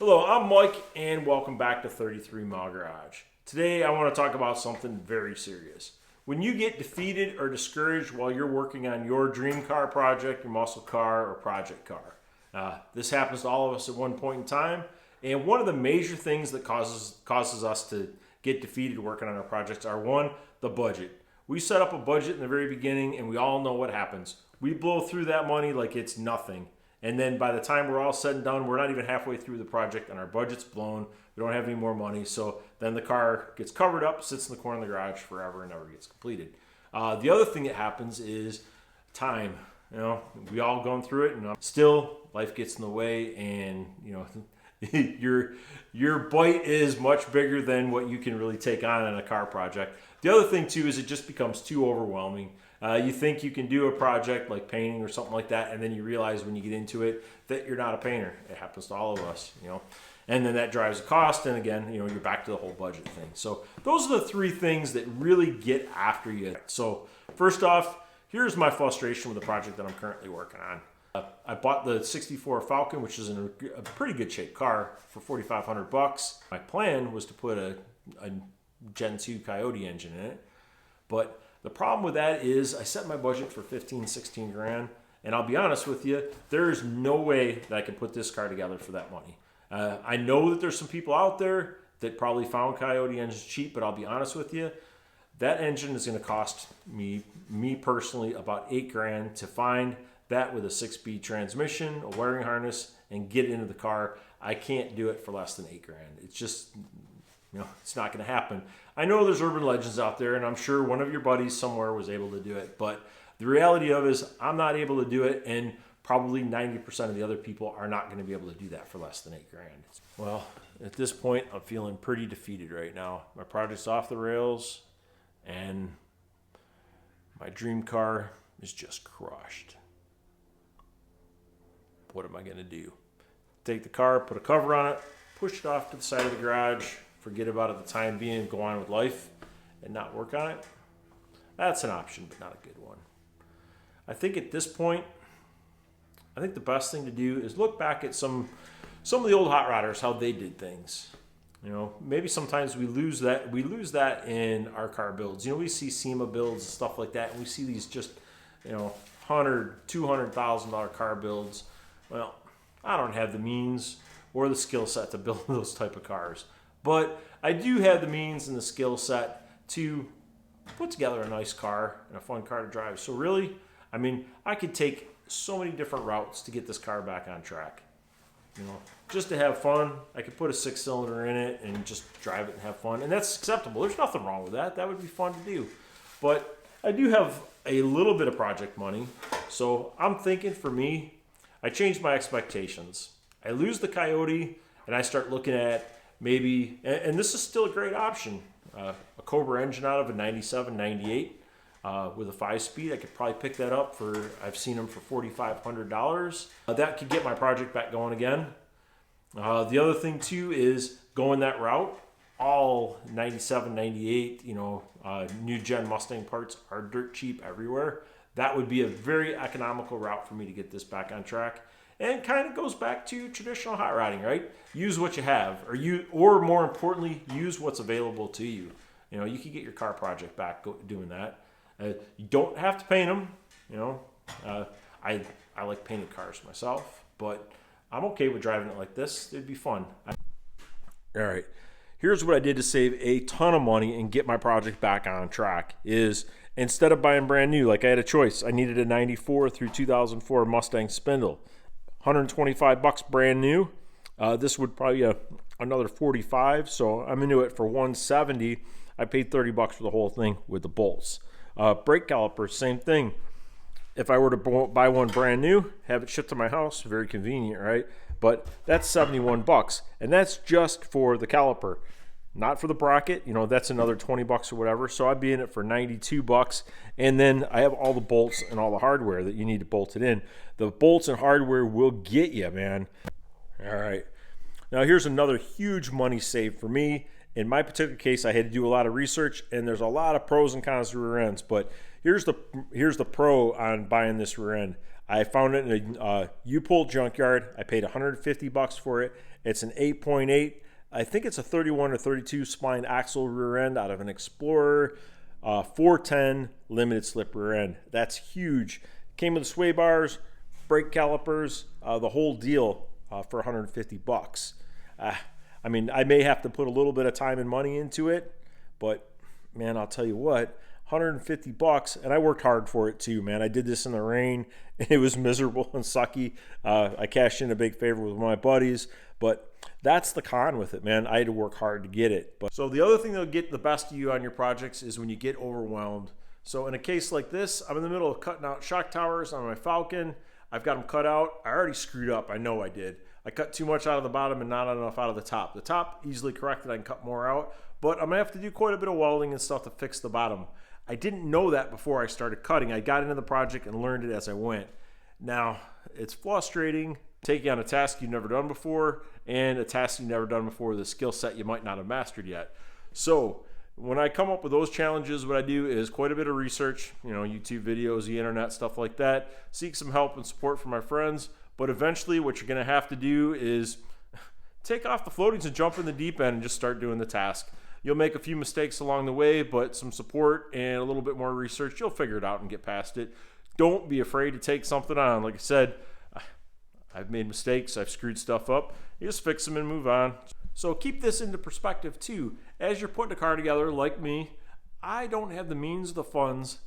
Hello, I'm Mike, and welcome back to 33 Mile Garage. Today, I want to talk about something very serious. When you get defeated or discouraged while you're working on your dream car project, your muscle car, or project car. This happens to all of us at one point in time, and one of the major things that causes us to get defeated working on our projects are one, the budget. We set up a budget in the very beginning, and we all know what happens. We blow through that money like it's nothing. And then by the time we're all said and done, we're not even halfway through the project and our budget's blown. We don't have any more money. So then the car gets covered up, sits in the corner of the garage forever and never gets completed. The other thing that happens is time. You know, we all gone through it, and still life gets in the way, and you know, your bite is much bigger than what you can really take on in a car project. The other thing too is it just becomes too overwhelming. You think you can do a project like painting or something like that, and then you realize when you get into it that you're not a painter. It happens to all of us, you know. And then that drives the cost, and again, you know, you're back to the whole budget thing. So those are the three things that really get after you. So first off, here's my frustration with the project that I'm currently working on. I bought the 64 Falcon, which is in a pretty good shape car, for $4,500. My plan was to put a Gen 2 Coyote engine in it, but the problem with that is I set my budget for 15, 16 grand, and I'll be honest with you, there's no way that I can put this car together for that money. I know that there's some people out there that probably found Coyote engines cheap, but I'll be honest with you, that engine is going to cost me personally about 8 grand to find that with a 6-speed transmission, a wiring harness, and get into the car. I can't do it for less than 8 grand. It's just, you know, it's not going to happen. I know there's urban legends out there, and I'm sure one of your buddies somewhere was able to do it, but the reality of it is I'm not able to do it, and probably 90% of the other people are not going to be able to do that for less than 8 grand. Well, at this point, I'm feeling pretty defeated right now. My project's off the rails, and my dream car is just crushed. What am I going to do? Take the car, put a cover on it, push it off to the side of the garage, forget about it the time being, go on with life, and not work on it? That's an option, but not a good one. I think at this point, I think the best thing to do is look back at some of the old hot rodders, how they did things. You know, maybe sometimes we lose that in our car builds. You know, we see SEMA builds and stuff like that, and we see these just, you know, $100,000-$200,000 car builds. Well, I don't have the means or the skill set to build those type of cars. But I do have the means and the skill set to put together a nice car and a fun car to drive. So really, I mean, I could take so many different routes to get this car back on track. You know, just to have fun, I could put a 6-cylinder in it and just drive it and have fun. And that's acceptable. There's nothing wrong with that. That would be fun to do. But I do have a little bit of project money. So I'm thinking for me, I changed my expectations. I lose the Coyote and I start looking at maybe, and this is still a great option, a Cobra engine out of a 97, 98 with a 5-speed. I could probably pick that up for, I've seen them for $4,500. That could get my project back going again. The other thing too is going that route. All 97, 98, you know, new gen Mustang parts are dirt cheap everywhere. That would be a very economical route for me to get this back on track. And it kind of goes back to traditional hot rodding, right? Use what you have, or more importantly, use what's available to you. You know, you can get your car project back doing that. You don't have to paint them. You know, I like painted cars myself, but I'm okay with driving it like this. It'd be fun. All right, here's what I did to save a ton of money and get my project back on track. Is instead of buying brand new, like I had a choice. I needed a 94 through 2004 Mustang spindle. $125 brand new. This would probably be another 45, so I'm into it for 170. I paid $30 for the whole thing with the bolts. Brake calipers, same thing. If I were to buy one brand new, have it shipped to my house, very convenient, right? But that's $71, and that's just for the caliper, not for the bracket. You know, that's another $20 or whatever. So I'd be in it for $92, and then I have all the bolts and all the hardware that you need to bolt it in. The bolts and hardware will get you, man. All right. Now here's another huge money save for me. In my particular case, I had to do a lot of research, and there's a lot of pros and cons to rear ends. But here's the pro on buying this rear end. I found it in a U-Pull junkyard. I paid $150 for it. It's an 8.8. I think it's a 31 or 32 spline axle rear end out of an Explorer 410 limited slip rear end. That's huge. Came with sway bars, brake calipers, the whole deal for $150. I mean, I may have to put a little bit of time and money into it, but man, I'll tell you what, $150, and I worked hard for it too, man. I did this in the rain, and it was miserable and sucky. I cashed in a big favor with my buddies, but that's the con with it, man. I had to work hard to get it. But so the other thing that'll get the best of you on your projects is when you get overwhelmed. So in a case like this, I'm in the middle of cutting out shock towers on my Falcon. I've got them cut out. I already screwed up. I know I did. I cut too much out of the bottom and not enough out of the top. The top, easily corrected. I can cut more out, but I'm gonna have to do quite a bit of welding and stuff to fix the bottom. I didn't know that before I started cutting. I got into the project and learned it as I went. Now, it's frustrating taking on a task you've never done before and a task you've never done before with a skill set you might not have mastered yet. So when I come up with those challenges, what I do is quite a bit of research, YouTube videos, the internet, stuff like that, seek some help and support from my friends. But eventually what you're gonna have to do is take off the floatings and jump in the deep end and just start doing the task. You'll make a few mistakes along the way, but some support and a little bit more research, you'll figure it out and get past it. Don't be afraid to take something on. Like I said, I've made mistakes, I've screwed stuff up. You just fix them and move on. So keep this into perspective too. As you're putting a car together, like me, I don't have the means, the funds,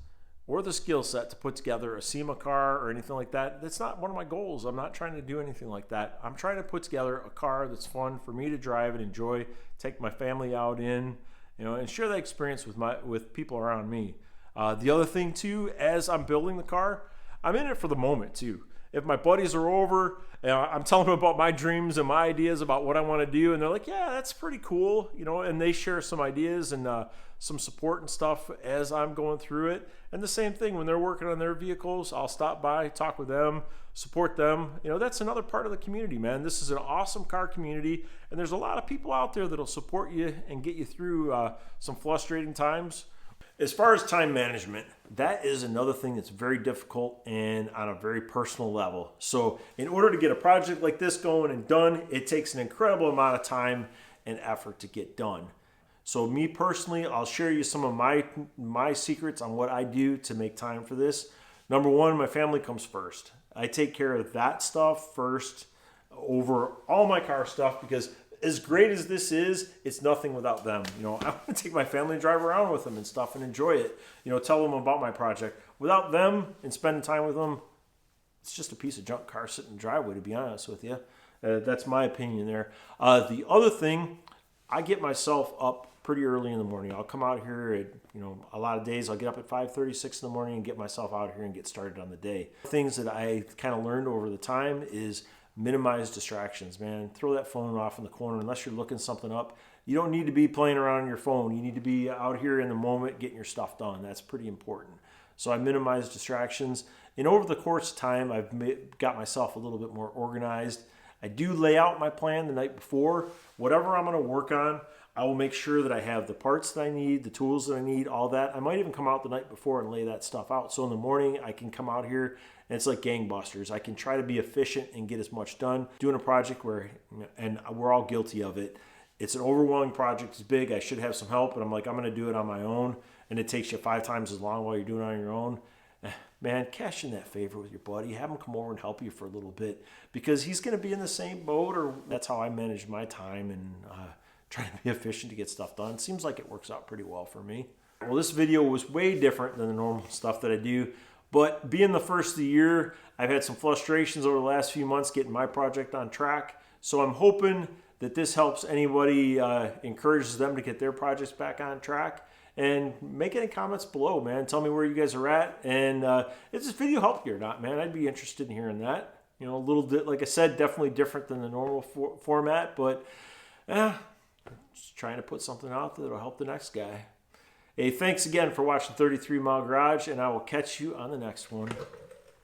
or the skill set to put together a SEMA car or anything like that. That's not one of my goals. I'm not trying to do anything like that. I'm trying to put together a car that's fun for me to drive and enjoy, take my family out in, and share that experience with people around me. The other thing too, as I'm building the car, I'm in it for the moment too. If my buddies are over, I'm telling them about my dreams and my ideas about what I want to do, and they're like, yeah, that's pretty cool, and they share some ideas and some support and stuff as I'm going through it. And the same thing when they're working on their vehicles, I'll stop by, talk with them, support them. That's another part of the community, man. This is an awesome car community, and there's a lot of people out there that'll support you and get you through some frustrating times. As far as time management, that is another thing that's very difficult and on a very personal level. So in order to get a project like this going and done, it takes an incredible amount of time and effort to get done. So me personally, I'll share you some of my secrets on what I do to make time for this. Number one, my family comes first. I take care of that stuff first over all my car stuff, because as great as this is, it's nothing without them. I want to take my family and drive around with them and stuff and enjoy it. Tell them about my project. Without them and spending time with them, it's just a piece of junk car sitting in the driveway, to be honest with you. That's my opinion there. The other thing, I get myself up pretty early in the morning. I'll come out here at, a lot of days I'll get up at 5:30, 6 in the morning and get myself out here and get started on the day. Things that I kind of learned over the time is minimize distractions, man. Throw that phone off in the corner unless you're looking something up. You don't need to be playing around on your phone. You need to be out here in the moment getting your stuff done. That's pretty important. So I minimize distractions. And over the course of time, I've got myself a little bit more organized. I do lay out my plan the night before. Whatever I'm going to work on, I will make sure that I have the parts that I need, the tools that I need, all that. I might even come out the night before and lay that stuff out. So in the morning, I can come out here and it's like gangbusters. I can try to be efficient and get as much done. Doing a project and we're all guilty of it. It's an overwhelming project. It's big. I should have some help, but I'm going to do it on my own. And it takes you 5 times as long while you're doing it on your own. Man, cash in that favor with your buddy. Have him come over and help you for a little bit, because he's going to be in the same boat, or that's how I manage my time and try to be efficient to get stuff done. Seems like it works out pretty well for me. Well, this video was way different than the normal stuff that I do, but being the first of the year, I've had some frustrations over the last few months getting my project on track. So I'm hoping that this helps anybody, encourages them to get their projects back on track. And make any comments below, man. Tell me where you guys are at. And if this video helped you or not, man, I'd be interested in hearing that. A little bit, like I said, definitely different than the normal format, but just trying to put something out there that'll help the next guy. Hey, thanks again for watching 33 Mile Garage, and I will catch you on the next one.